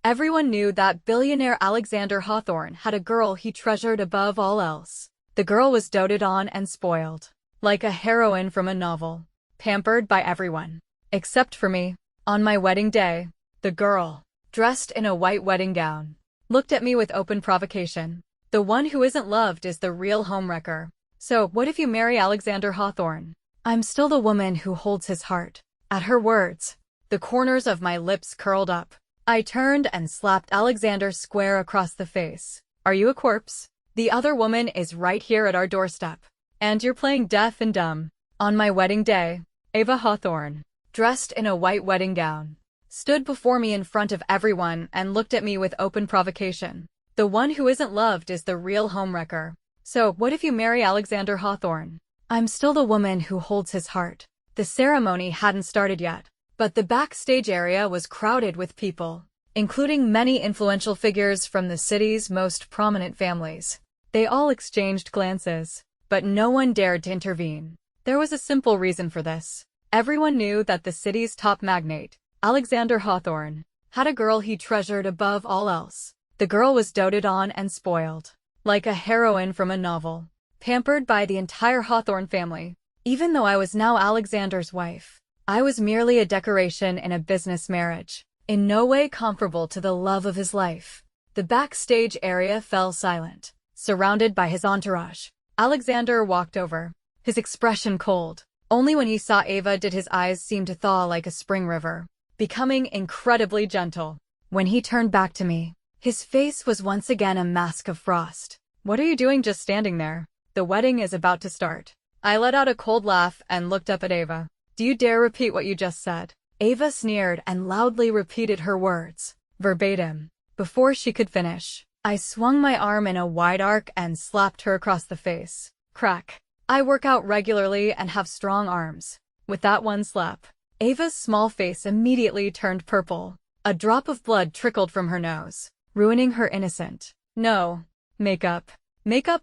Everyone knew that billionaire Alexander Hawthorne had a girl he treasured above all else. The girl was doted on and spoiled, like a heroine from a novel, pampered by everyone, except for me. On my wedding day, the girl, dressed in a white wedding gown, looked at me with open provocation. The one who isn't loved is the real homewrecker. So, what if you marry Alexander Hawthorne? I'm still the woman who holds his heart. At her words, the corners of my lips curled up. I turned and slapped Alexander square across the face. Are you a corpse? The other woman is right here at our doorstep. And you're playing deaf and dumb. On my wedding day, Ava Hawthorne, dressed in a white wedding gown, stood before me in front of everyone and looked at me with open provocation. The one who isn't loved is the real homewrecker. So, what if you marry Alexander Hawthorne? I'm still the woman who holds his heart. The ceremony hadn't started yet, but the backstage area was crowded with people, including many influential figures from the city's most prominent families. They all exchanged glances, but no one dared to intervene. There was a simple reason for this. Everyone knew that the city's top magnate, Alexander Hawthorne, had a girl he treasured above all else. The girl was doted on and spoiled, like a heroine from a novel, pampered by the entire Hawthorne family. Even though I was now Alexander's wife, I was merely a decoration in a business marriage, in no way comparable to the love of his life. The backstage area fell silent, surrounded by his entourage. Alexander walked over, his expression cold. Only when he saw Ava did his eyes seem to thaw like a spring river, becoming incredibly gentle. When he turned back to me, his face was once again a mask of frost. What are you doing just standing there? The wedding is about to start. I let out a cold laugh and looked up at Ava. Do you dare repeat what you just said? Ava sneered and loudly repeated her words, verbatim. Before she could finish, I swung my arm in a wide arc and slapped her across the face. Crack. I work out regularly and have strong arms. With that one slap, Ava's small face immediately turned purple. A drop of blood trickled from her nose, ruining her innocent, no, makeup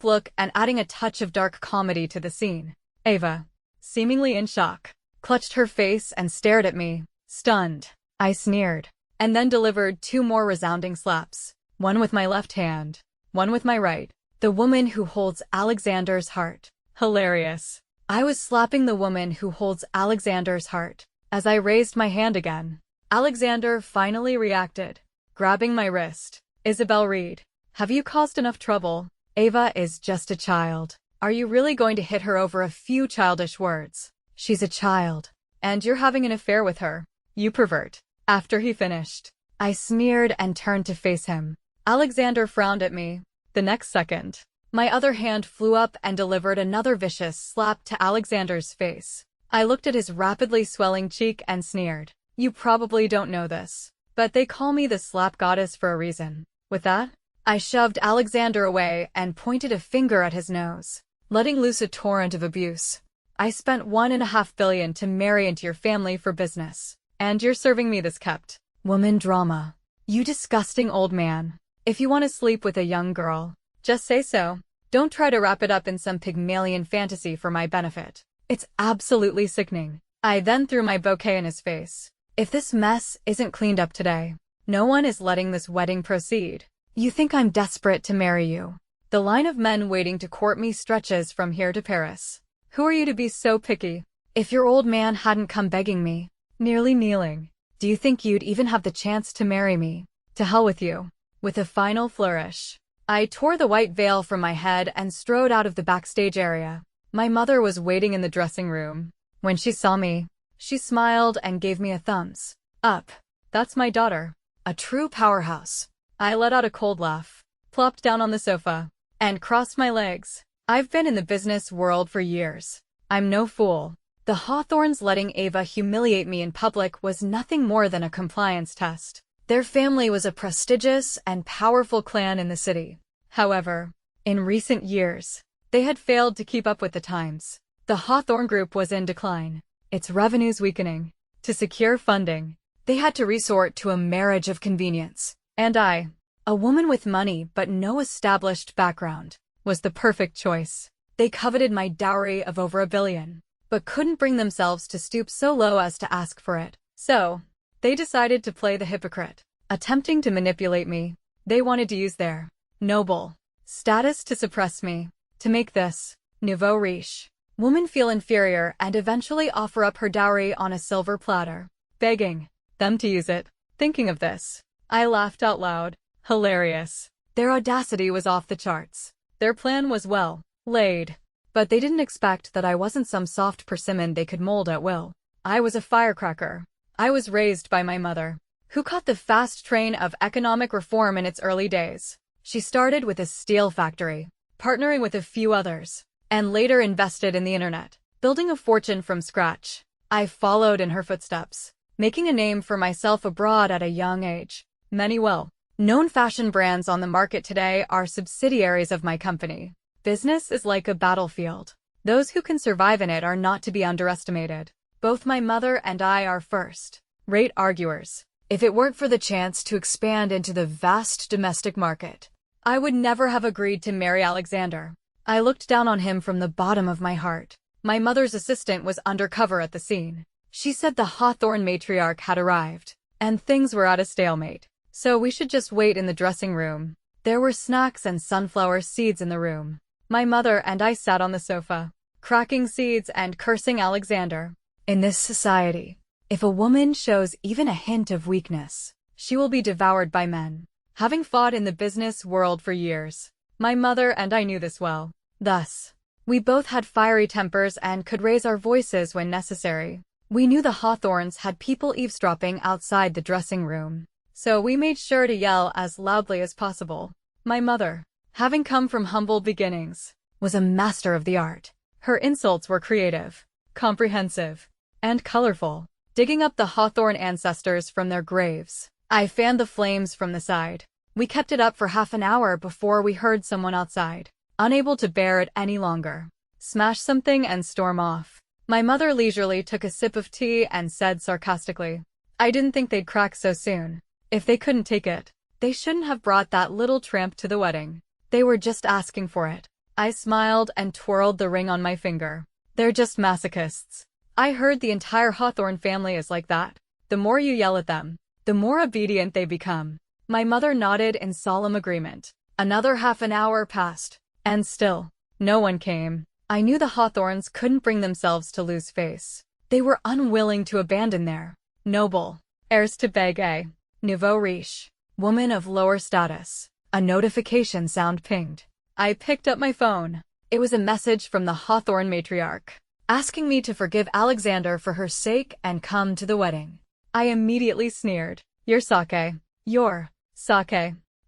look and adding a touch of dark comedy to the scene. Ava, seemingly in shock, clutched her face and stared at me, stunned. I sneered, and then delivered two more resounding slaps, one with my left hand, one with my right. The woman who holds Alexander's heart. Hilarious. I was slapping the woman who holds Alexander's heart. As I raised my hand again, Alexander finally reacted, grabbing my wrist. Isabel Reed, have you caused enough trouble? Ava is just a child. Are you really going to hit her over a few childish words? She's a child, and you're having an affair with her. You pervert. After he finished, I sneered and turned to face him. Alexander frowned at me. The next second, my other hand flew up and delivered another vicious slap to Alexander's face. I looked at his rapidly swelling cheek and sneered. You probably don't know this, but they call me the slap goddess for a reason. With that, I shoved Alexander away and pointed a finger at his nose, letting loose a torrent of abuse. I spent $1.5 billion to marry into your family for business, and you're serving me this kept woman drama. You disgusting old man. If you want to sleep with a young girl, just say so. Don't try to wrap it up in some Pygmalion fantasy for my benefit. It's absolutely sickening. I then threw my bouquet in his face. If this mess isn't cleaned up today, no one is letting this wedding proceed. You think I'm desperate to marry you? The line of men waiting to court me stretches from here to Paris. Who are you to be so picky? If your old man hadn't come begging me, nearly kneeling, do you think you'd even have the chance to marry me? To hell with you. With a final flourish, I tore the white veil from my head and strode out of the backstage area. My mother was waiting in the dressing room. When she saw me, she smiled and gave me a thumbs up. That's my daughter. A true powerhouse. I let out a cold laugh, plopped down on the sofa, and crossed my legs. I've been in the business world for years. I'm no fool. The Hawthornes letting Ava humiliate me in public was nothing more than a compliance test. Their family was a prestigious and powerful clan in the city. However, in recent years, they had failed to keep up with the times. The Hawthorne Group was in decline, its revenues weakening. To secure funding, they had to resort to a marriage of convenience. And I, a woman with money but no established background, was the perfect choice. They coveted my dowry of over $1 billion, but couldn't bring themselves to stoop so low as to ask for it. So, they decided to play the hypocrite. attempting to manipulate me. They wanted to use their noble status to suppress me, to make this nouveau riche woman feel inferior and eventually offer up her dowry on a silver platter, begging them to use it. Thinking of this, I laughed out loud. Hilarious. Their audacity was off the charts. Their plan was well laid, but they didn't expect that I wasn't some soft persimmon they could mold at will. I was a firecracker. I was raised by my mother, who caught the fast train of economic reform in its early days. She started with a steel factory, partnering with a few others, and later invested in the internet, building a fortune from scratch. I followed in her footsteps, making a name for myself abroad at a young age. Many well-known fashion brands on the market today are subsidiaries of my company. Business is like a battlefield. Those who can survive in it are not to be underestimated. Both my mother and I are first-rate arguers. If it weren't for the chance to expand into the vast domestic market, I would never have agreed to marry Alexander. I looked down on him from the bottom of my heart. My mother's assistant was undercover at the scene. She said the Hawthorne matriarch had arrived, and things were at a stalemate. So we should just wait in the dressing room. There were snacks and sunflower seeds in the room. My mother and I sat on the sofa, cracking seeds and cursing Alexander. In this society, if a woman shows even a hint of weakness, she will be devoured by men. Having fought in the business world for years, my mother and I knew this well. Thus, we both had fiery tempers and could raise our voices when necessary. We knew the Hawthorns had people eavesdropping outside the dressing room, so we made sure to yell as loudly as possible. My mother, having come from humble beginnings, was a master of the art. Her insults were creative, comprehensive, and colorful, digging up the Hawthorne ancestors from their graves. I fanned the flames from the side. We kept it up for half an hour before we heard someone outside, unable to bear it any longer, smash something and storm off. My mother leisurely took a sip of tea and said sarcastically, "I didn't think they'd crack so soon. If they couldn't take it, they shouldn't have brought that little tramp to the wedding. They were just asking for it." I smiled and twirled the ring on my finger. They're just masochists. I heard the entire Hawthorne family is like that. The more you yell at them, the more obedient they become. My mother nodded in solemn agreement. Another half an hour passed, and still, no one came. I knew the Hawthorns couldn't bring themselves to lose face. They were unwilling to abandon their noble heirs to beg a nouveau riche woman of lower status. A notification sound pinged. I picked up my phone. It was a message from the Hawthorne matriarch, asking me to forgive Alexander for her sake and come to the wedding. I immediately sneered. Your sake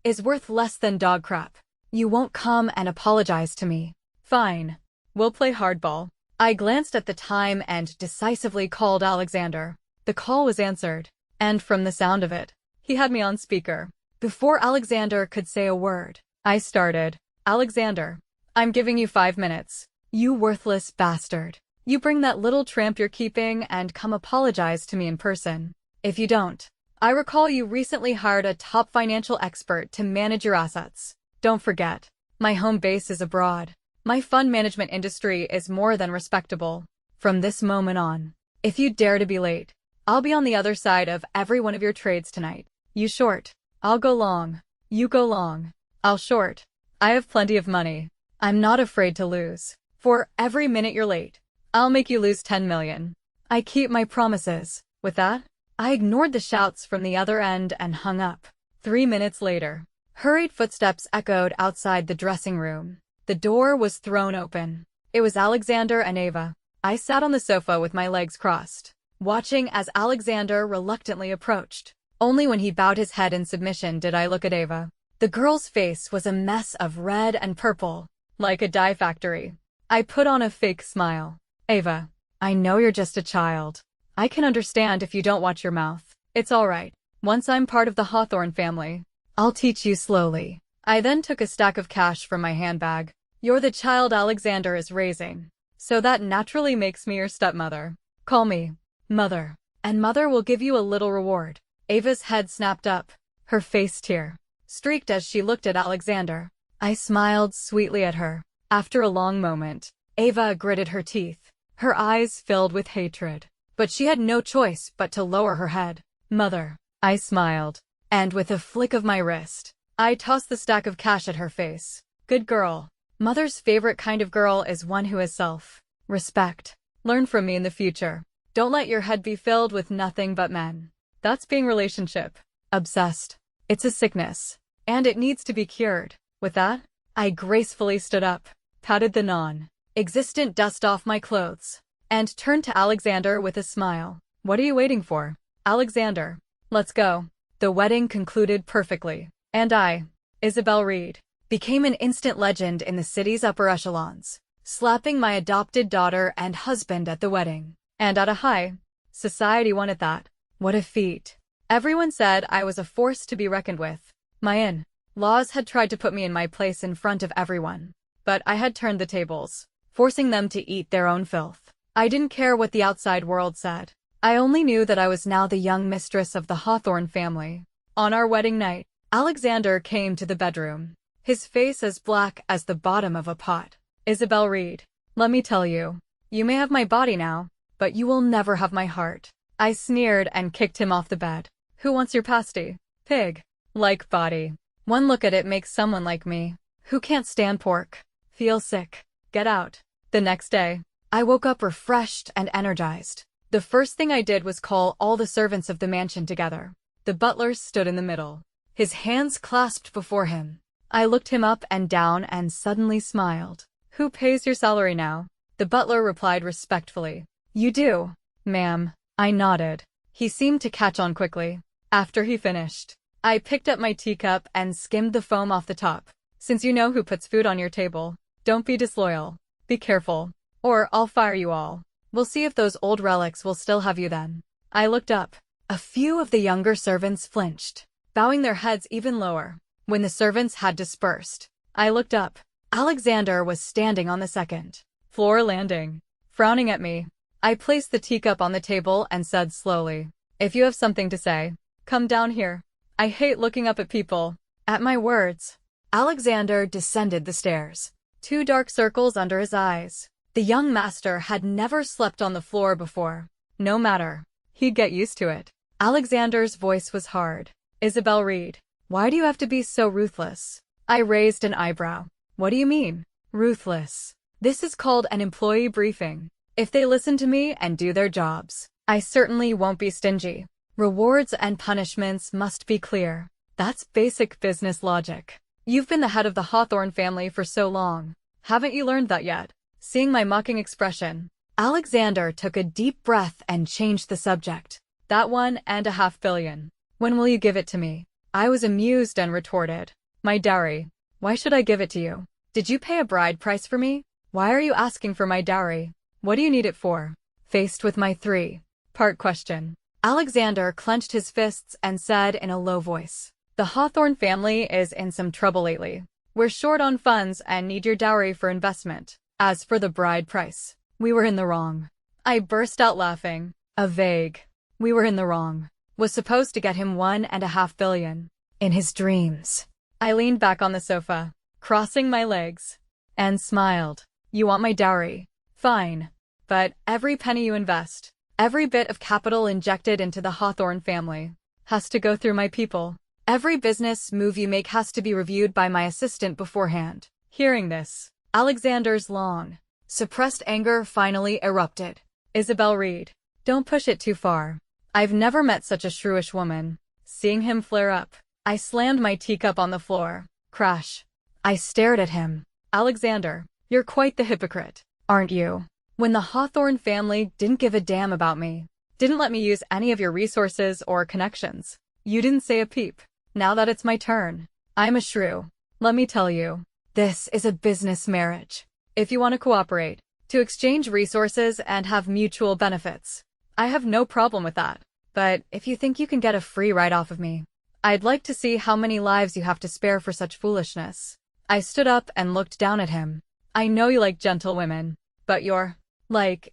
is worth less than dog crap. You won't come and apologize to me. Fine. We'll play hardball. I glanced at the time and decisively called Alexander. The call was answered, and from the sound of it, he had me on speaker. Before Alexander could say a word, I started. "Alexander, I'm giving you 5 minutes. You worthless bastard. You bring that little tramp you're keeping and come apologize to me in person. If you don't, I recall you recently hired a top financial expert to manage your assets. Don't forget, my home base is abroad. My fund management industry is more than respectable. From this moment on, if you dare to be late, I'll be on the other side of every one of your trades tonight. You short, I'll go long. You go long, I'll short. I have plenty of money. I'm not afraid to lose. For every minute you're late, I'll make you lose 10 million. I keep my promises." With that, I ignored the shouts from the other end and hung up. 3 minutes later, hurried footsteps echoed outside the dressing room. The door was thrown open. It was Alexander and Ava. I sat on the sofa with my legs crossed, watching as Alexander reluctantly approached. Only when he bowed his head in submission did I look at Ava. The girl's face was a mess of red and purple, like a dye factory. I put on a fake smile. "Ava, I know you're just a child. I can understand if you don't watch your mouth. It's all right. Once I'm part of the Hawthorne family, I'll teach you slowly." I then took a stack of cash from my handbag. "You're the child Alexander is raising, so that naturally makes me your stepmother. Call me Mother, and Mother will give you a little reward." Ava's head snapped up, her face tear-streaked as she looked at Alexander. I smiled sweetly at her. After a long moment, Ava gritted her teeth, her eyes filled with hatred. But she had no choice but to lower her head. "Mother," I smiled, and with a flick of my wrist, I tossed the stack of cash at her face. Good girl. Mother's favorite kind of girl is one who has self-respect. Learn from me in the future. Don't let your head be filled with nothing but men. That's being relationship obsessed. It's a sickness, and it needs to be cured. With that, I gracefully stood up, patted the non-existent dust off my clothes, and turned to Alexander with a smile. What are you waiting for, Alexander? Let's go. The wedding concluded perfectly, and I, Isabel Reed, became an instant legend in the city's upper echelons, slapping my adopted daughter and husband at the wedding. And at a high society one at that. What a feat. Everyone said I was a force to be reckoned with. My in-laws had tried to put me in my place in front of everyone, but I had turned the tables, forcing them to eat their own filth. I didn't care what the outside world said. I only knew that I was now the young mistress of the Hawthorne family. On our wedding night, Alexander came to the bedroom, his face as black as the bottom of a pot. Isabel Reed, let me tell you, you may have my body now, but you will never have my heart. I sneered and kicked him off the bed. Who wants your pasty? Pig-like body. One look at it makes someone like me, who can't stand pork, feel sick. Get out. The next day, I woke up refreshed and energized. The first thing I did was call all the servants of the mansion together. The butler stood in the middle, his hands clasped before him. I looked him up and down and suddenly smiled. Who pays your salary now? The butler replied respectfully. You do, ma'am. I nodded. He seemed to catch on quickly. After he finished, I picked up my teacup and skimmed the foam off the top. Since you know who puts food on your table, don't be disloyal. Be careful, or I'll fire you all. We'll see if those old relics will still have you then. I looked up. A few of the younger servants flinched, bowing their heads even lower. When the servants had dispersed, I looked up. Alexander was standing on the second floor landing, frowning at me. I placed the teacup on the table and said slowly, if you have something to say, come down here. I hate looking up at people. At my words, Alexander descended the stairs, 2 dark circles under his eyes. The young master had never slept on the floor before. No matter, he'd get used to it. Alexander's voice was hard. Isabel Reed, why do you have to be so ruthless? I raised an eyebrow. What do you mean, ruthless? This is called an employee briefing. If they listen to me and do their jobs, I certainly won't be stingy. Rewards and punishments must be clear. That's basic business logic. You've been the head of the Hawthorne family for so long. Haven't you learned that yet? Seeing my mocking expression, Alexander took a deep breath and changed the subject. That $1.5 billion. When will you give it to me? I was amused and retorted. My dowry. Why should I give it to you? Did you pay a bride price for me? Why are you asking for my dowry? What do you need it for? Faced with my 3-part question, Alexander clenched his fists and said in a low voice, the Hawthorne family is in some trouble lately. We're short on funds and need your dowry for investment. As for the bride price, we were in the wrong. I burst out laughing. A vague, we were in the wrong, was supposed to get him $1.5 billion. In his dreams. I leaned back on the sofa, crossing my legs, and smiled. You want my dowry? Fine. But every penny you invest, every bit of capital injected into the Hawthorne family, has to go through my people. Every business move you make has to be reviewed by my assistant beforehand. Hearing this, Alexander's long, suppressed anger finally erupted. Isabel Reed, don't push it too far. I've never met such a shrewish woman. Seeing him flare up, I slammed my teacup on the floor. Crash. I stared at him. Alexander, you're quite the hypocrite, aren't you? When the Hawthorne family didn't give a damn about me, didn't let me use any of your resources or connections, you didn't say a peep. Now that it's my turn, I'm a shrew. Let me tell you, this is a business marriage. If you want to cooperate, to exchange resources and have mutual benefits, I have no problem with that. But if you think you can get a free ride off of me, I'd like to see how many lives you have to spare for such foolishness. I stood up and looked down at him. I know you like gentle women, but your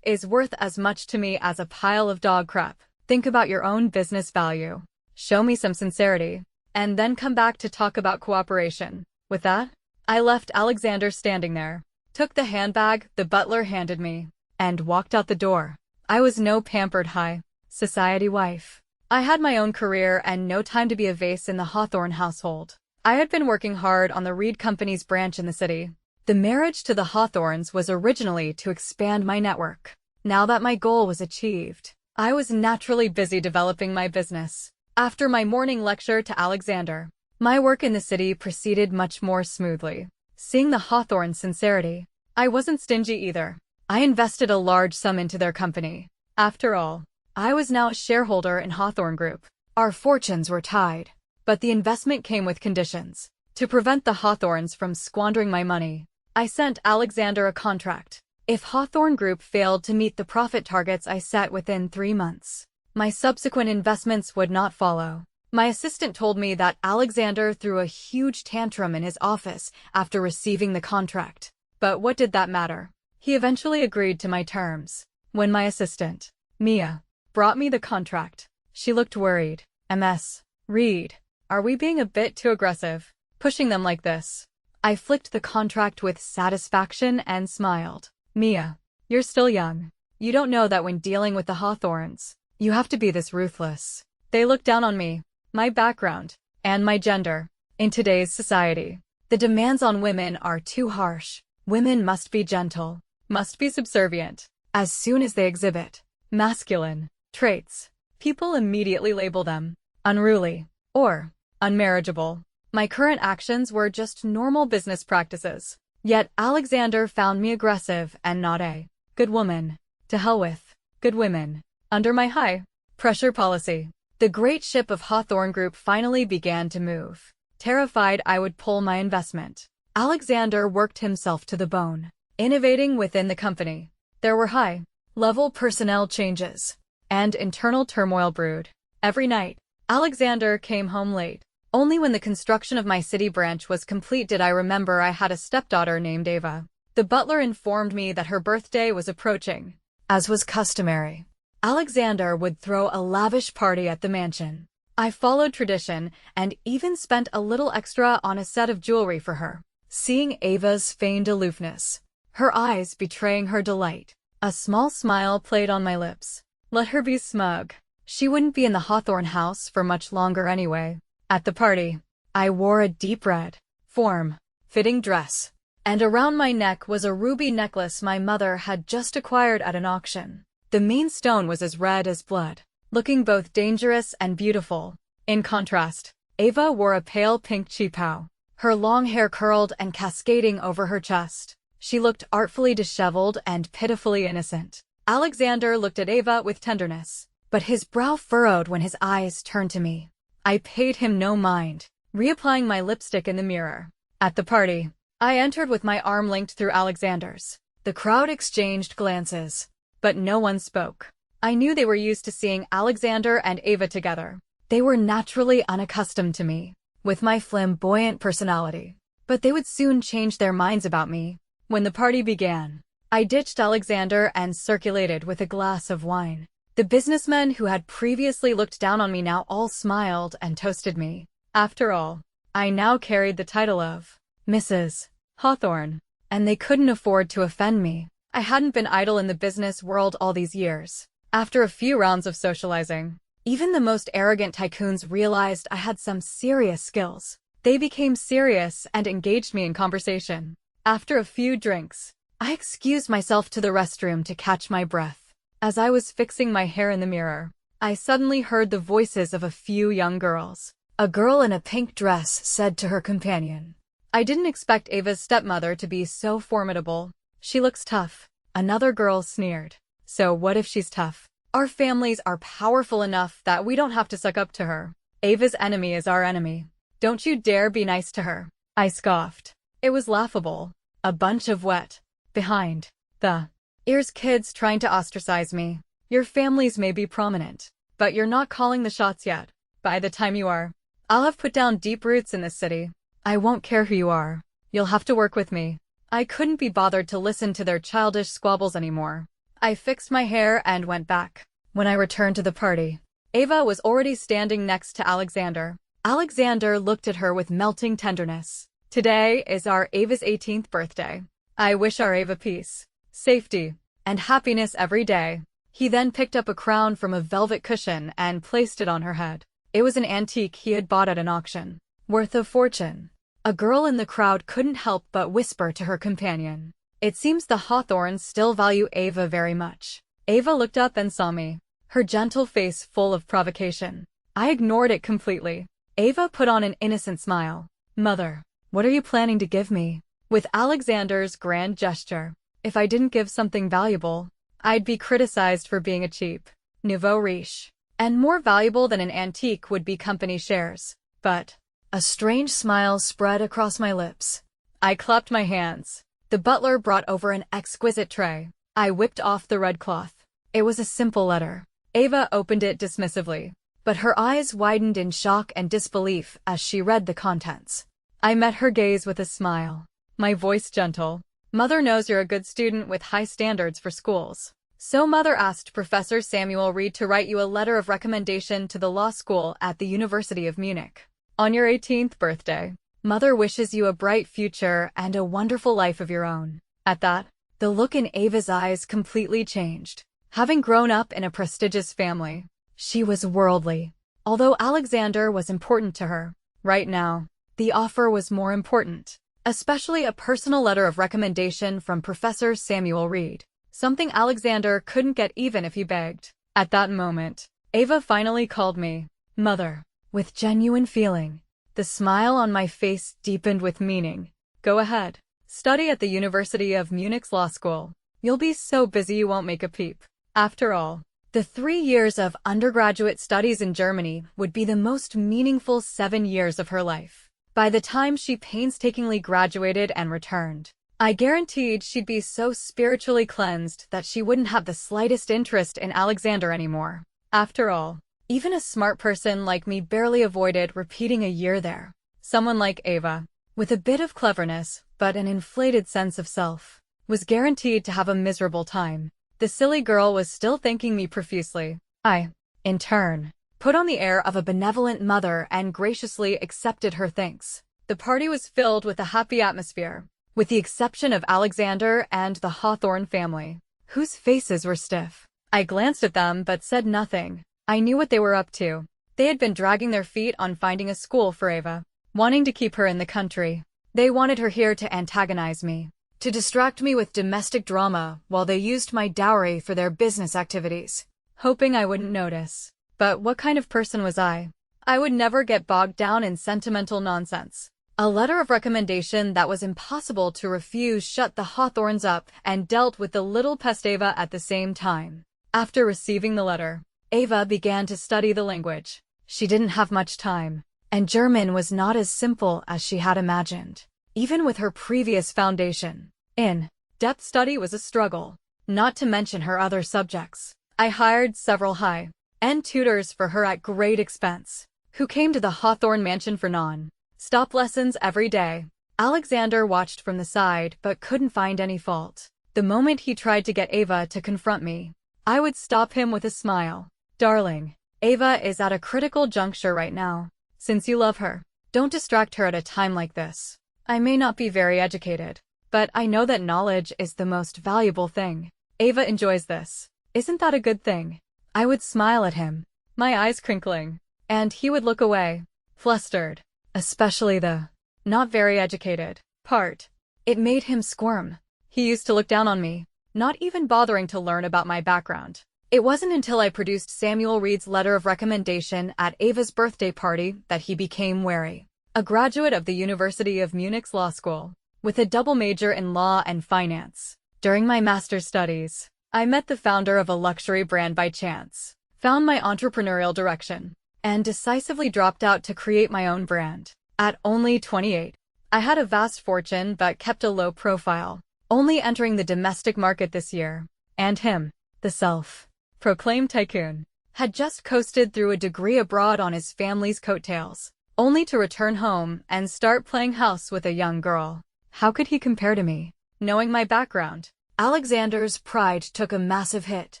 is worth as much to me as a pile of dog crap. Think about your own business value. Show me some sincerity, and then come back to talk about cooperation. With that, I left Alexander standing there, took the handbag the butler handed me, and walked out the door. I was no pampered high society wife. I had my own career and no time to be a vase in the Hawthorne household. I had been working hard on the Reed Company's branch in the city. The marriage to the Hawthorns was originally to expand my network. Now that my goal was achieved, I was naturally busy developing my business. After my morning lecture to Alexander, my work in the city proceeded much more smoothly. Seeing the Hawthorns' sincerity, I wasn't stingy either. I invested a large sum into their company. After all, I was now a shareholder in Hawthorne Group. Our fortunes were tied, but the investment came with conditions. To prevent the Hawthorns from squandering my money, I sent Alexander a contract. If Hawthorne Group failed to meet the profit targets I set within 3 months, my subsequent investments would not follow. My assistant told me that Alexander threw a huge tantrum in his office after receiving the contract. But what did that matter? He eventually agreed to my terms. When my assistant, Mia, brought me the contract, she looked worried. "Ms. Reed, are we being a bit too aggressive, pushing them like this?" I flicked the contract with satisfaction and smiled. "Mia, you're still young. You don't know that when dealing with the Hawthorns, you have to be this ruthless." They looked down on me, my background, and my gender. In today's society, the demands on women are too harsh. Women must be gentle, must be subservient. As soon as they exhibit masculine traits, people immediately label them unruly or unmarriageable. My current actions were just normal business practices. Yet Alexander found me aggressive and not a good woman. To hell with good women. Under my high-pressure policy, the great ship of Hawthorne Group finally began to move. Terrified I would pull my investment, Alexander worked himself to the bone, innovating within the company. There were high-level personnel changes, and internal turmoil brewed. Every night, Alexander came home late. Only when the construction of my city branch was complete did I remember I had a stepdaughter named Ava. The butler informed me that her birthday was approaching. As was customary, Alexander would throw a lavish party at the mansion. I followed tradition and even spent a little extra on a set of jewelry for her. Seeing Ava's feigned aloofness, her eyes betraying her delight, a small smile played on my lips. Let her be smug. She wouldn't be in the Hawthorne house for much longer anyway. At the party, I wore a deep red, form-fitting dress, and around my neck was a ruby necklace my mother had just acquired at an auction. The main stone was as red as blood, looking both dangerous and beautiful. In contrast, Ava wore a pale pink cheapao, her long hair curled and cascading over her chest. She looked artfully disheveled and pitifully innocent. Alexander looked at Ava with tenderness, but his brow furrowed when his eyes turned to me. I paid him no mind, reapplying my lipstick in the mirror. At the party, I entered with my arm linked through Alexander's. The crowd exchanged glances, but no one spoke. I knew they were used to seeing Alexander and Ava together. They were naturally unaccustomed to me, with my flamboyant personality. But they would soon change their minds about me. When the party began, I ditched Alexander and circulated with a glass of wine. The businessmen who had previously looked down on me now all smiled and toasted me. After all, I now carried the title of Mrs. Hawthorne, and they couldn't afford to offend me. I hadn't been idle in the business world all these years. After a few rounds of socializing, even the most arrogant tycoons realized I had some serious skills. They became serious and engaged me in conversation. After a few drinks, I excused myself to the restroom to catch my breath. As I was fixing my hair in the mirror, I suddenly heard the voices of a few young girls. A girl in a pink dress said to her companion, "I didn't expect Ava's stepmother to be so formidable. She looks tough." Another girl sneered, "So what if she's tough? Our families are powerful enough that we don't have to suck up to her. Ava's enemy is our enemy. Don't you dare be nice to her." I scoffed. It was laughable. A bunch of wet behind the ears kids trying to ostracize me. Your families may be prominent, but you're not calling the shots yet. By the time you are, I'll have put down deep roots in this city. I won't care who you are. You'll have to work with me. I couldn't be bothered to listen to their childish squabbles anymore. I fixed my hair and went back. When I returned to the party, Ava was already standing next to Alexander. Alexander looked at her with melting tenderness. "Today is our Ava's 18th birthday. I wish our Ava peace, safety, and happiness every day." He then picked up a crown from a velvet cushion and placed it on her head. It was an antique he had bought at an auction, worth a fortune. A girl in the crowd couldn't help but whisper to her companion. It seems the Hawthorns still value Ava very much. Ava looked up and saw me, her gentle face full of provocation. I ignored it completely. Ava put on an innocent smile. Mother, what are you planning to give me? With Alexander's grand gesture. If I didn't give something valuable, I'd be criticized for being a cheap nouveau riche. And more valuable than an antique would be company shares. But a strange smile spread across my lips. I clapped my hands. The butler brought over an exquisite tray. I whipped off the red cloth. It was a simple letter. Ava opened it dismissively, but her eyes widened in shock and disbelief as she read the contents. I met her gaze with a smile, my voice gentle. Mother knows you're a good student with high standards for schools. So Mother asked Professor Samuel Reed to write you a letter of recommendation to the law school at the University of Munich. On your 18th birthday, Mother wishes you a bright future and a wonderful life of your own. At that, the look in Ava's eyes completely changed. Having grown up in a prestigious family, she was worldly. Although Alexander was important to her, right now, the offer was more important, especially a personal letter of recommendation from Professor Samuel Reed, something Alexander couldn't get even if he begged. At that moment, Ava finally called me Mother, with genuine feeling. The smile on my face deepened with meaning. Go ahead, study at the University of Munich's law school. You'll be so busy you won't make a peep. After all, the 3 years of undergraduate studies in Germany would be the most meaningful 7 years of her life. By the time she painstakingly graduated and returned, I guaranteed she'd be so spiritually cleansed that she wouldn't have the slightest interest in Alexander anymore. After all, even a smart person like me barely avoided repeating a year there. Someone like Ava, with a bit of cleverness but an inflated sense of self, was guaranteed to have a miserable time. The silly girl was still thanking me profusely. I, in turn, put on the air of a benevolent mother and graciously accepted her thanks. The party was filled with a happy atmosphere, with the exception of Alexander and the Hawthorn family, whose faces were stiff. I glanced at them but said nothing. I knew what they were up to. They had been dragging their feet on finding a school for Ava, wanting to keep her in the country. They wanted her here to antagonize me, to distract me with domestic drama while they used my dowry for their business activities, hoping I wouldn't notice. But what kind of person was I? I would never get bogged down in sentimental nonsense. A letter of recommendation that was impossible to refuse shut the Hawthorns up and dealt with the little pest Ava at the same time. After receiving the letter, Ava began to study the language. She didn't have much time, and German was not as simple as she had imagined. Even with her previous foundation, in-depth study was a struggle, not to mention her other subjects. I hired several high-end tutors for her at great expense, who came to the Hawthorn mansion for non-stop lessons every day. Alexander watched from the side but couldn't find any fault. The moment he tried to get Ava to confront me, I would stop him with a smile. Darling, Ava is at a critical juncture right now. Since you love her, don't distract her at a time like this. I may not be very educated, but I know that knowledge is the most valuable thing. Ava enjoys this. Isn't that a good thing? I would smile at him, my eyes crinkling, and he would look away, flustered, especially the not very educated part. It made him squirm. He used to look down on me, not even bothering to learn about my background. It wasn't until I produced Samuel Reed's letter of recommendation at Ava's birthday party that he became wary. A graduate of the University of Munich's law school, with a double major in law and finance. During my master's studies, I met the founder of a luxury brand by chance, found my entrepreneurial direction, and decisively dropped out to create my own brand. At only 28, I had a vast fortune but kept a low profile, only entering the domestic market this year. And him, the self-proclaimed tycoon, had just coasted through a degree abroad on his family's coattails, only to return home and start playing house with a young girl. How could he compare to me? Knowing my background, Alexander's pride took a massive hit.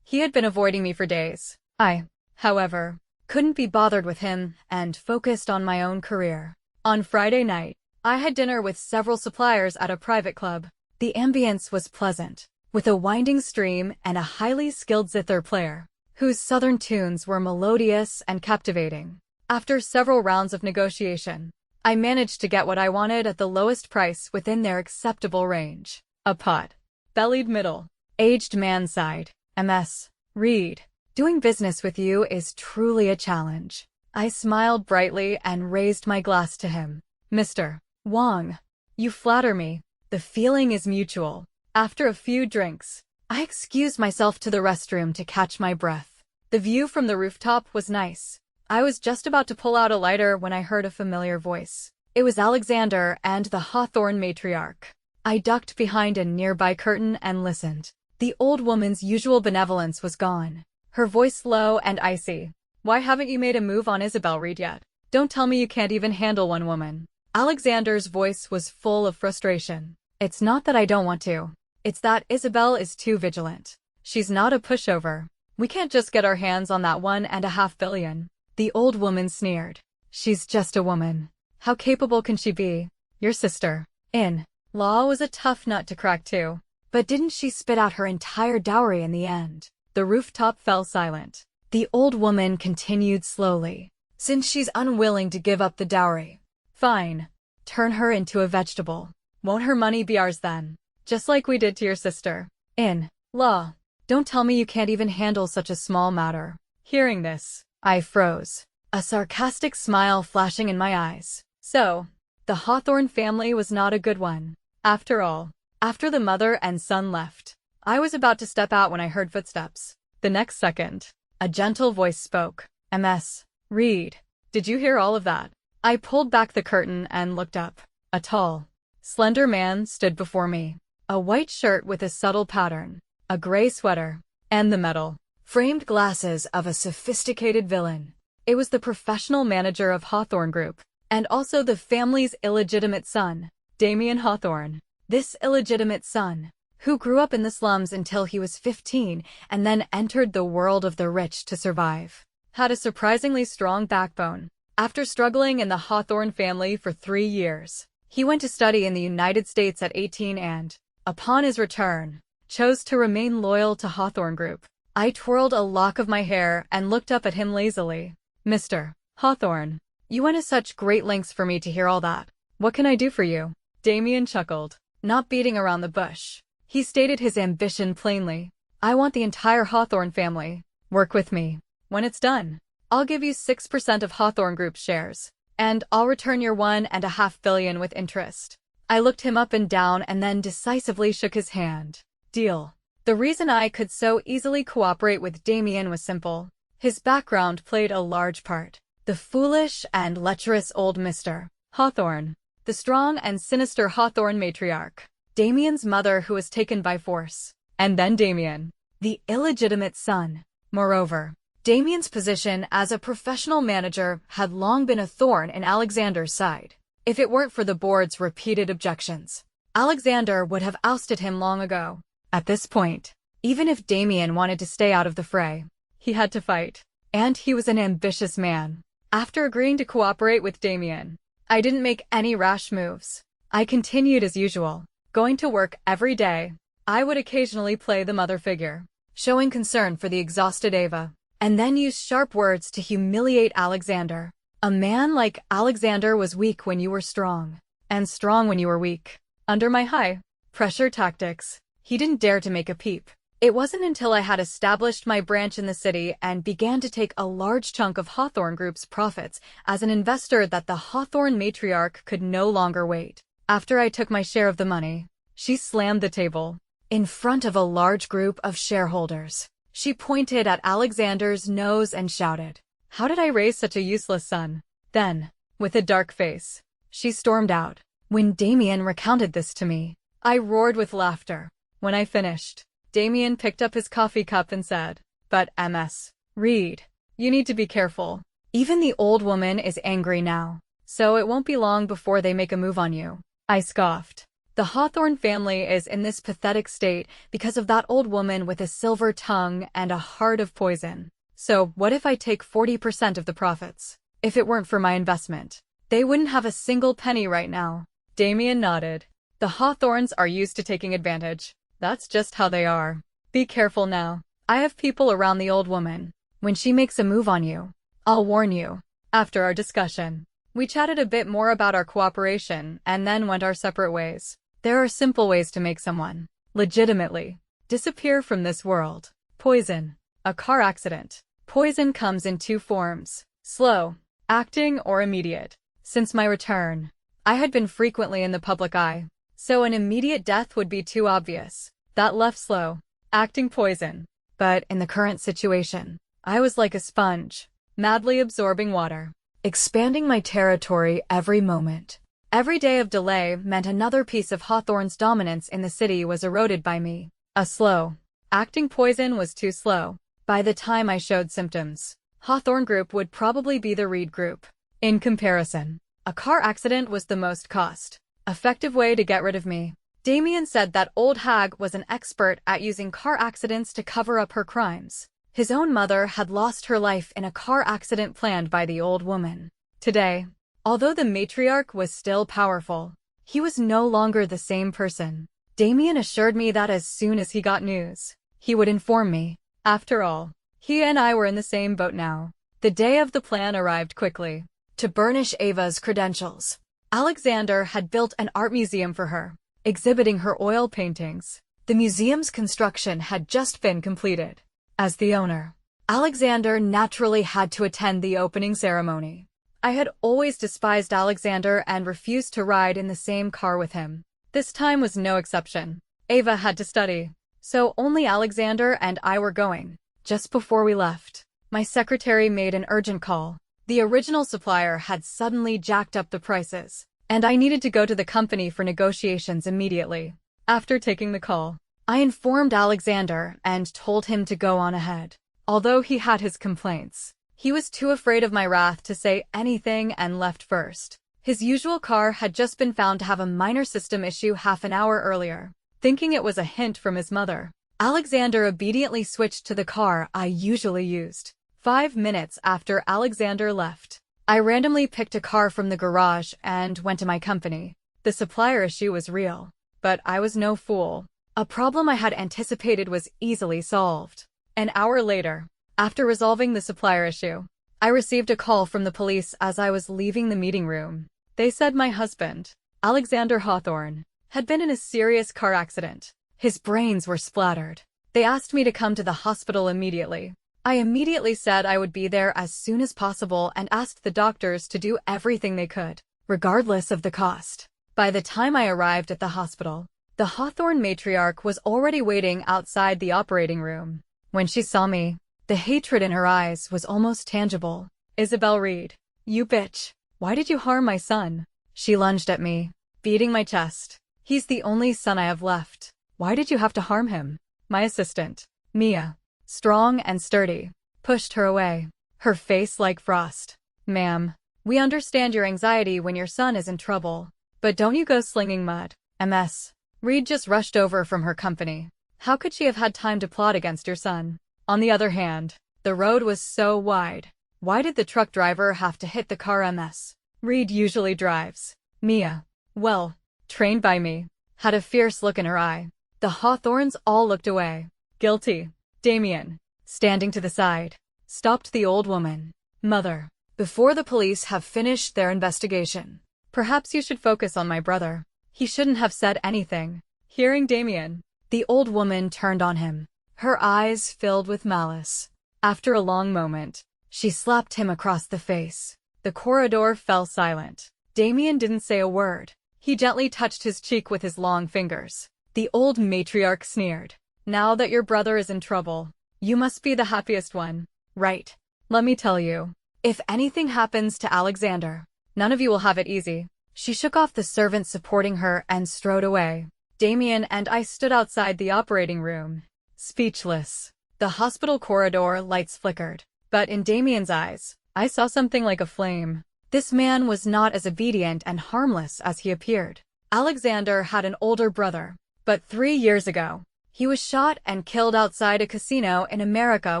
He had been avoiding me for days. I, however, couldn't be bothered with him and focused on my own career. On Friday night, I had dinner with several suppliers at a private club. The ambience was pleasant, with a winding stream and a highly skilled zither player, whose southern tunes were melodious and captivating. After several rounds of negotiation, I managed to get what I wanted at the lowest price within their acceptable range. A pot-bellied middle-aged man sighed. Ms. Reed, doing business with you is truly a challenge. I smiled brightly and raised my glass to him. Mr. Wong, you flatter me. The feeling is mutual. After a few drinks, I excused myself to the restroom to catch my breath. The view from the rooftop was nice. I was just about to pull out a lighter when I heard a familiar voice. It was Alexander and the Hawthorne matriarch. I ducked behind a nearby curtain and listened. The old woman's usual benevolence was gone. Her voice low and icy. Why haven't you made a move on Isabel Reed yet? Don't tell me you can't even handle one woman. Alexander's voice was full of frustration. It's not that I don't want to. It's that Isabel is too vigilant. She's not a pushover. We can't just get our hands on that $1.5 billion. The old woman sneered. She's just a woman. How capable can she be? Your sister-in-law was a tough nut to crack too. But didn't she spit out her entire dowry in the end? The rooftop fell silent. The old woman continued slowly. Since she's unwilling to give up the dowry, fine. Turn her into a vegetable. Won't her money be ours then? Just like we did to your sister-in-law. Don't tell me you can't even handle such a small matter. Hearing this, I froze, a sarcastic smile flashing in my eyes. So, the Hawthorne family was not a good one. After all, after the mother and son left, I was about to step out when I heard footsteps. The next second, a gentle voice spoke. Ms. Reed, did you hear all of that? I pulled back the curtain and looked up. A tall, slender man stood before me. A white shirt with a subtle pattern, a gray sweater, and the metal-framed glasses of a sophisticated villain. It was the professional manager of Hawthorne Group, and also the family's illegitimate son, Damien Hawthorne. This illegitimate son, who grew up in the slums until he was 15 and then entered the world of the rich to survive, had a surprisingly strong backbone. After struggling in the Hawthorne family for 3 years, he went to study in the United States at 18 and, upon his return, chose to remain loyal to Hawthorne Group. I twirled a lock of my hair and looked up at him lazily. Mr. Hawthorne, you went to such great lengths for me to hear all that. What can I do for you? Damien chuckled, not beating around the bush. He stated his ambition plainly. I want the entire Hawthorne family. Work with me. When it's done, I'll give you 6% of Hawthorne Group's shares, and I'll return your $1.5 billion with interest. I looked him up and down and then decisively shook his hand. Deal. The reason I could so easily cooperate with Damien was simple. His background played a large part. The foolish and lecherous old Mr. Hawthorne, the strong and sinister Hawthorne matriarch, Damien's mother who was taken by force, and then Damien, the illegitimate son. Moreover, Damien's position as a professional manager had long been a thorn in Alexander's side. If it weren't for the board's repeated objections, Alexander would have ousted him long ago. At this point, even if Damien wanted to stay out of the fray, he had to fight. And he was an ambitious man. After agreeing to cooperate with Damien, I didn't make any rash moves. I continued as usual, going to work every day. I would occasionally play the mother figure, showing concern for the exhausted Ava, and then use sharp words to humiliate Alexander. A man like Alexander was weak when you were strong, and strong when you were weak. Under my high-pressure tactics, he didn't dare to make a peep. It wasn't until I had established my branch in the city and began to take a large chunk of Hawthorne Group's profits as an investor that the Hawthorne matriarch could no longer wait. After I took my share of the money, she slammed the table. In front of a large group of shareholders, she pointed at Alexander's nose and shouted, "How did I raise such a useless son?" Then, with a dark face, she stormed out. When Damien recounted this to me, I roared with laughter. When I finished, Damien picked up his coffee cup and said, "But Ms. Reed, you need to be careful. Even the old woman is angry now, so it won't be long before they make a move on you." I scoffed. The Hawthorne family is in this pathetic state because of that old woman with a silver tongue and a heart of poison. So what if I take 40% of the profits? If it weren't for my investment, they wouldn't have a single penny right now. Damien nodded. The Hawthornes are used to taking advantage. That's just how they are. Be careful now. I have people around the old woman. When she makes a move on you, I'll warn you. After our discussion, we chatted a bit more about our cooperation and then went our separate ways. There are simple ways to make someone legitimately disappear from this world. Poison. A car accident. Poison comes in two forms: slow acting or immediate. Since my return, I had been frequently in the public eye, so an immediate death would be too obvious. That left slow acting poison. But in the current situation, I was like a sponge, madly absorbing water, expanding my territory every moment. Every day of delay meant another piece of Hawthorne's dominance in the city was eroded by me. A slow acting poison was too slow. By the time I showed symptoms, Hawthorne Group would probably be the Reed Group. In comparison, a car accident was the most cost-effective way to get rid of me. Damien said that old hag was an expert at using car accidents to cover up her crimes. His own mother had lost her life in a car accident planned by the old woman. Today, although the matriarch was still powerful, he was no longer the same person. Damien assured me that as soon as he got news, he would inform me. After all, he and I were in the same boat now. The day of the plan arrived quickly. To burnish Ava's credentials, Alexander had built an art museum for her, exhibiting her oil paintings. The museum's construction had just been completed. As the owner, Alexander naturally had to attend the opening ceremony. I had always despised Alexander and refused to ride in the same car with him. This time was no exception. Ava had to study, so only Alexander and I were going. Just before we left, my secretary made an urgent call. The original supplier had suddenly jacked up the prices, and I needed to go to the company for negotiations immediately. After taking the call, I informed Alexander and told him to go on ahead. Although he had his complaints, he was too afraid of my wrath to say anything and left first. His usual car had just been found to have a minor system issue half an hour earlier. Thinking it was a hint from his mother, Alexander obediently switched to the car I usually used. 5 minutes after Alexander left, I randomly picked a car from the garage and went to my company. The supplier issue was real, but I was no fool. A problem I had anticipated was easily solved. An hour later, after resolving the supplier issue, I received a call from the police as I was leaving the meeting room. They said my husband, Alexander Hawthorne, had been in a serious car accident. His brains were splattered. They asked me to come to the hospital immediately. I immediately said I would be there as soon as possible and asked the doctors to do everything they could, regardless of the cost. By the time I arrived at the hospital, the Hawthorne matriarch was already waiting outside the operating room. When she saw me, the hatred in her eyes was almost tangible. "Isabel Reed, you bitch. Why did you harm my son?" She lunged at me, beating my chest. "He's the only son I have left. Why did you have to harm him?" My assistant, Mia, strong and sturdy, pushed her away, her face like frost. "Ma'am, we understand your anxiety when your son is in trouble, but don't you go slinging mud." Ms. Reed just rushed over from her company. How could she have had time to plot against your son? On the other hand, the road was so wide. Why did the truck driver have to hit the car Ms. Reed usually drives? Mia, well, trained by me, had a fierce look in her eye. The Hawthornes all looked away. "Guilty." Damien, standing to the side, stopped the old woman. "Mother, before the police have finished their investigation, perhaps you should focus on my brother. He shouldn't have said anything." Hearing Damien, the old woman turned on him, her eyes filled with malice. After a long moment, she slapped him across the face. The corridor fell silent. Damien didn't say a word. He gently touched his cheek with his long fingers. The old matriarch sneered. "Now that your brother is in trouble, you must be the happiest one, right? Let me tell you, if anything happens to Alexander, none of you will have it easy." She shook off the servants supporting her and strode away. Damien and I stood outside the operating room, speechless. The hospital corridor lights flickered, but in Damien's eyes, I saw something like a flame. This man was not as obedient and harmless as he appeared. Alexander had an older brother, but 3 years ago, he was shot and killed outside a casino in America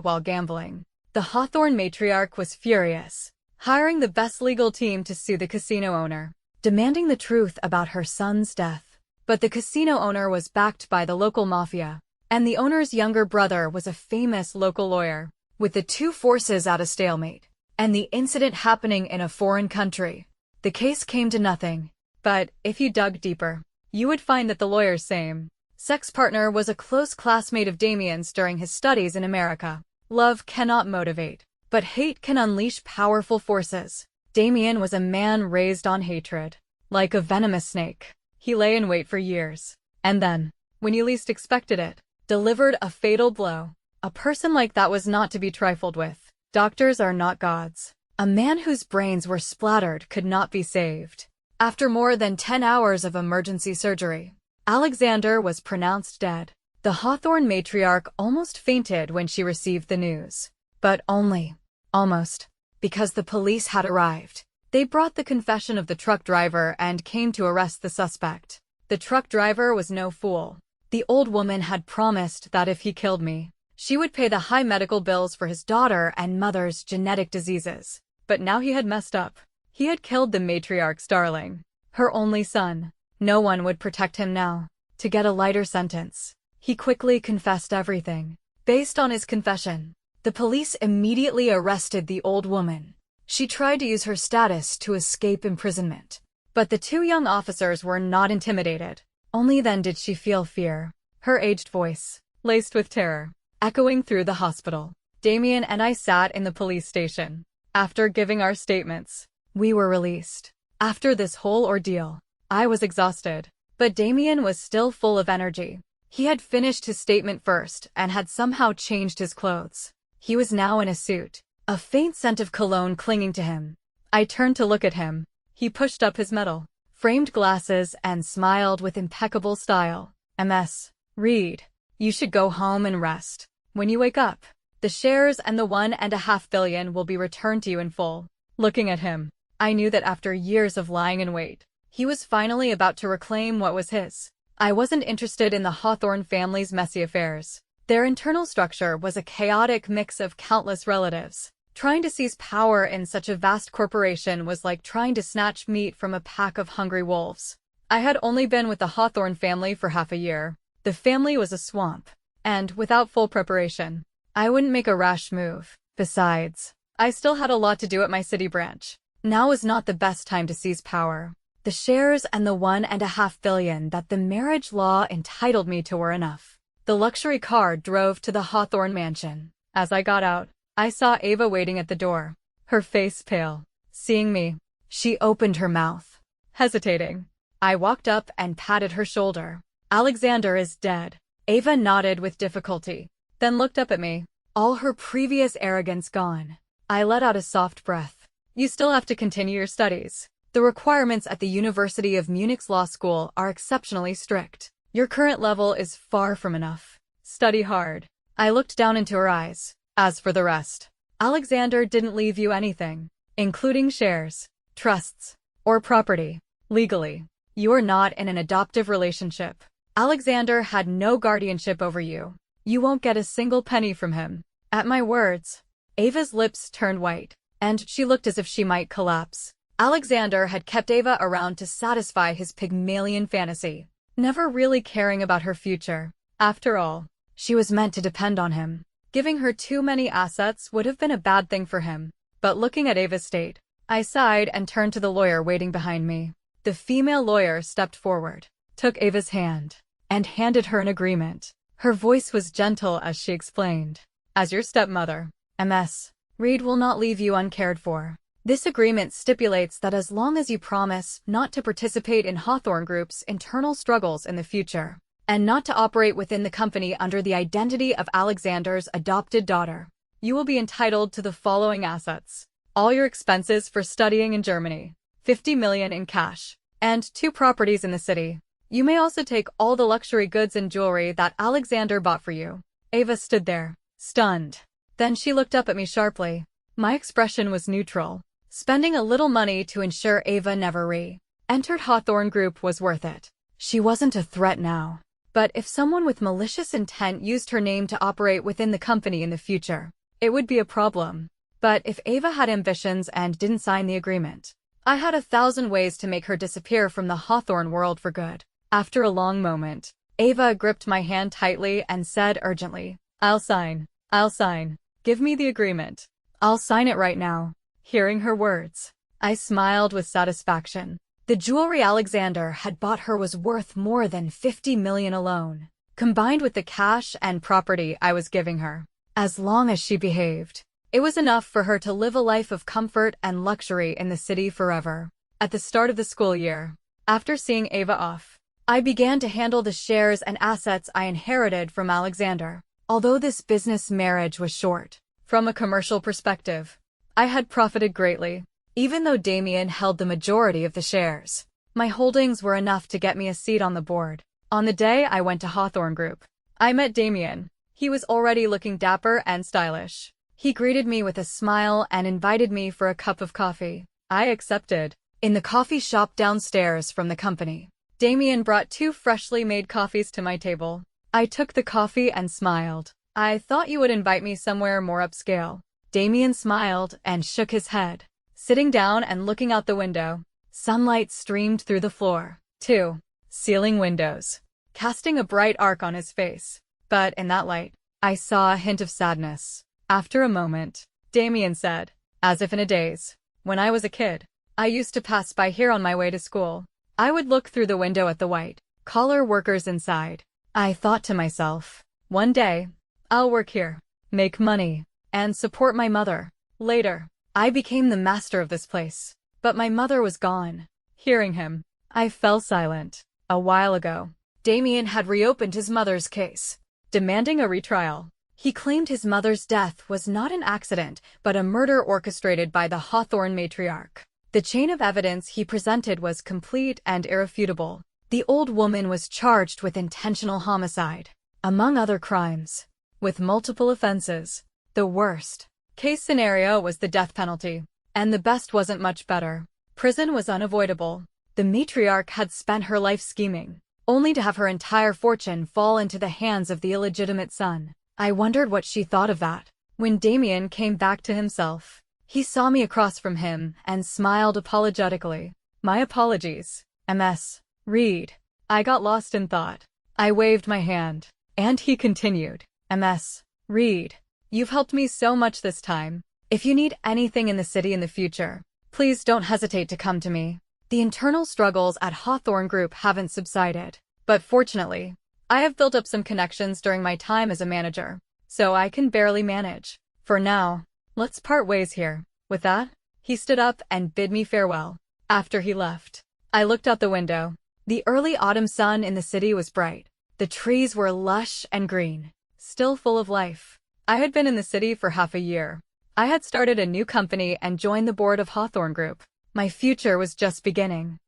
while gambling. The Hawthorne matriarch was furious, hiring the best legal team to sue the casino owner, demanding the truth about her son's death. But the casino owner was backed by the local mafia, and the owner's younger brother was a famous local lawyer. With the two forces at a stalemate, and the incident happening in a foreign country, the case came to nothing. But if you dug deeper, you would find that the lawyer's same sex partner was a close classmate of Damien's during his studies in America. Love cannot motivate, but hate can unleash powerful forces. Damien was a man raised on hatred. Like a venomous snake, he lay in wait for years, and then, when you least expected it, delivered a fatal blow. A person like that was not to be trifled with. Doctors are not gods. A man whose brains were splattered could not be saved. After more than 10 hours of emergency surgery, Alexander was pronounced dead. The Hawthorne matriarch almost fainted when she received the news. But only, almost, because the police had arrived. They brought the confession of the truck driver and came to arrest the suspect. The truck driver was no fool. The old woman had promised that if he killed me, she would pay the high medical bills for his daughter and mother's genetic diseases. But now he had messed up. He had killed the matriarch's darling, her only son. No one would protect him now. To get a lighter sentence, he quickly confessed everything. Based on his confession, the police immediately arrested the old woman. She tried to use her status to escape imprisonment. But the two young officers were not intimidated. Only then did she feel fear. Her aged voice, laced with terror, echoing through the hospital. Damien and I sat in the police station. After giving our statements, we were released. After this whole ordeal, I was exhausted. But Damien was still full of energy. He had finished his statement first and had somehow changed his clothes. He was now in a suit, a faint scent of cologne clinging to him. I turned to look at him. He pushed up his metal-framed glasses and smiled with impeccable style. "Ms. Reed, you should go home and rest. When you wake up, the shares and the $1.5 billion will be returned to you in full." Looking at him, I knew that after years of lying in wait, he was finally about to reclaim what was his. I wasn't interested in the Hawthorne family's messy affairs. Their internal structure was a chaotic mix of countless relatives. Trying to seize power in such a vast corporation was like trying to snatch meat from a pack of hungry wolves. I had only been with the Hawthorne family for half a year. The family was a swamp, and without full preparation, I wouldn't make a rash move. Besides, I still had a lot to do at my city branch. Now was not the best time to seize power. The shares and the $1.5 billion that the marriage law entitled me to were enough. The luxury car drove to the Hawthorne mansion. As I got out, I saw Ava waiting at the door, her face pale. Seeing me, she opened her mouth, hesitating. I walked up and patted her shoulder. "Alexander is dead." Ava nodded with difficulty, then looked up at me, all her previous arrogance gone. I let out a soft breath. "You still have to continue your studies. The requirements at the University of Munich's law school are exceptionally strict. Your current level is far from enough. Study hard." I looked down into her eyes. "As for the rest, Alexander didn't leave you anything, including shares, trusts, or property. Legally, you are not in an adoptive relationship. Alexander had no guardianship over you. You won't get a single penny from him." At my words, Ava's lips turned white, and she looked as if she might collapse. Alexander had kept Ava around to satisfy his Pygmalion fantasy, never really caring about her future. After all, she was meant to depend on him. Giving her too many assets would have been a bad thing for him. But looking at Ava's state, I sighed and turned to the lawyer waiting behind me. The female lawyer stepped forward, took Ava's hand, and handed her an agreement. Her voice was gentle as she explained. "As your stepmother, Ms. Reed will not leave you uncared for. This agreement stipulates that as long as you promise not to participate in Hawthorne Group's internal struggles in the future, and not to operate within the company under the identity of Alexander's adopted daughter, you will be entitled to the following assets: all your expenses for studying in Germany, $50 million in cash, and 2 properties in the city. You may also take all the luxury goods and jewelry that Alexander bought for you." Ava stood there, stunned. Then she looked up at me sharply. My expression was neutral. Spending a little money to ensure Ava never re-entered Hawthorne Group was worth it. She wasn't a threat now. But if someone with malicious intent used her name to operate within the company in the future, it would be a problem. But if Ava had ambitions and didn't sign the agreement, I had 1,000 ways to make her disappear from the Hawthorne world for good. After a long moment, Ava gripped my hand tightly and said urgently, "I'll sign. I'll sign. Give me the agreement. I'll sign it right now." Hearing her words, I smiled with satisfaction. The jewelry Alexander had bought her was worth more than 50 million alone, combined with the cash and property I was giving her. As long as she behaved, it was enough for her to live a life of comfort and luxury in the city forever. At the start of the school year, after seeing Ava off, I began to handle the shares and assets I inherited from Alexander. Although this business marriage was short, from a commercial perspective, I had profited greatly. Even though Damien held the majority of the shares, my holdings were enough to get me a seat on the board. On the day I went to Hawthorne Group, I met Damien. He was already looking dapper and stylish. He greeted me with a smile and invited me for a cup of coffee. I accepted. In the coffee shop downstairs from the company, Damien brought 2 freshly made coffees to my table. I took the coffee and smiled. "I thought you would invite me somewhere more upscale." Damien smiled and shook his head. Sitting down and looking out the window, sunlight streamed through the floor, 2 ceiling windows, casting a bright arc on his face. But in that light, I saw a hint of sadness. After a moment, Damien said, as if in a daze, "When I was a kid, I used to pass by here on my way to school. I would look through the window at the white-collar workers inside. I thought to myself, one day, I'll work here, make money, and support my mother. Later, I became the master of this place, but my mother was gone." Hearing him, I fell silent. A while ago, Damien had reopened his mother's case, demanding a retrial. He claimed his mother's death was not an accident, but a murder orchestrated by the Hawthorne matriarch. The chain of evidence he presented was complete and irrefutable. The old woman was charged with intentional homicide, among other crimes, with multiple offenses. The worst case scenario was the death penalty, and the best wasn't much better. Prison was unavoidable. The matriarch had spent her life scheming, only to have her entire fortune fall into the hands of the illegitimate son. I wondered what she thought of that. When Damien came back to himself, he saw me across from him and smiled apologetically. "My apologies, Ms. Reed. I got lost in thought." I waved my hand, and he continued, "Ms. Reed, you've helped me so much this time. If you need anything in the city in the future, please don't hesitate to come to me." The internal struggles at Hawthorne Group haven't subsided, but fortunately, I have built up some connections during my time as a manager, so I can barely manage. For now, let's part ways here. With that, he stood up and bid me farewell. After he left, I looked out the window. The early autumn sun in the city was bright. The trees were lush and green, still full of life. I had been in the city for half a year. I had started a new company and joined the board of Hawthorne Group. My future was just beginning.